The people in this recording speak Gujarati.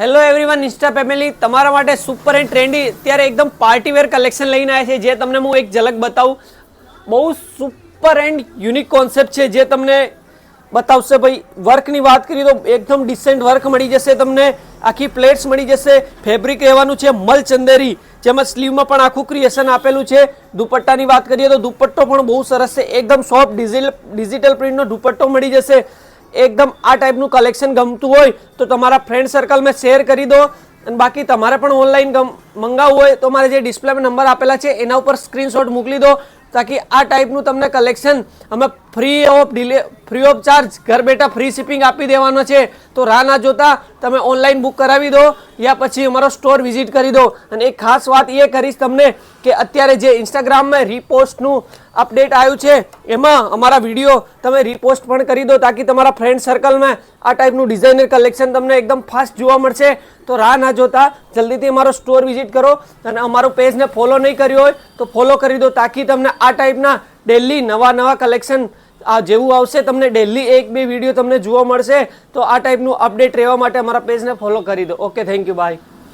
હેલો એવરીવન, ઇન્સ્ટા ફેમિલી તમારા માટે સુપર એન્ડ ટ્રેન્ડી અત્યારે એકદમ પાર્ટી વેર કલેક્શન લઈને આવ્યા છે, જે તમને હું એક ઝલક બતાવું. બહુ સુપર એન્ડ યુનિક કોન્સેપ્ટ છે જે તમને બતાવશે. ભાઈ વર્કની વાત કરીએ તો એકદમ ડિસેન્ટ વર્ક મળી જશે તમને, આખી પ્લેટ્સ મળી જશે. ફેબ્રિક રહેવાનું છે મલ ચંદેરી, જેમાં સ્લીવમાં પણ આખું ક્રિએશન આપેલું છે. દુપટ્ટાની વાત કરીએ તો દુપટ્ટો પણ બહુ સરસ છે, એકદમ સોફ્ટ ડિજિટલ પ્રિન્ટનો દુપટ્ટો મળી જશે. એકદમ આ ટાઈપનું કલેક્શન ગમતું હોય તો તમારા ફ્રેન્ડ સર્કલમાં શેર કરી દો. અને બાકી તમારે પણ ઓનલાઈન મંગાવવું હોય તો મારે જે ડિસ્પ્લેમાં નંબર આપેલા છે એના ઉપર સ્ક્રીનશોટ મોકલી દો, તાકી આ ટાઈપનું તમને કલેક્શન અમે ફ્રી ઓફ ચાર્જ ઘર બેઠા ફ્રી શિપિંગ આપી દેવાનો છે. તો રાહ ના જોતા તમે ઓનલાઈન બુક કરાવી દો યા પછી અમારો સ્ટોર વિઝિટ કરી દો. અને એક ખાસ વાત એ કરીશ તમને કે અત્યારે જે ઇન્સ્ટાગ્રામમાં રીપોસ્ટનું અપડેટ આવ્યું છે એમાં અમારા વિડીયો તમે રીપોસ્ટ પણ કરી દો, તાકી તમારા ફ્રેન્ડ સર્કલમાં આ ટાઈપનું ડિઝાઇનર કલેક્શન તમને એકદમ ફાસ્ટ જોવા મળશે. તો રાહ ના જોતા જલ્દીથી અમારો સ્ટોર વિઝિટ કરો, અને અમારું પેજને ફોલો નહીં કર્યું હોય તો ફોલો કરી દો, તાકી તમને આ ટાઈપના ડેલી નવા કલેક્શન આ જેવું આવશે તમને ડેલી 1-2 વિડીયો તમને જોવા મળશે. તો આ ટાઈપનું અપડેટ રહેવા માટે અમારા પેજને ફોલો કરી દો. Okay, thank you, by.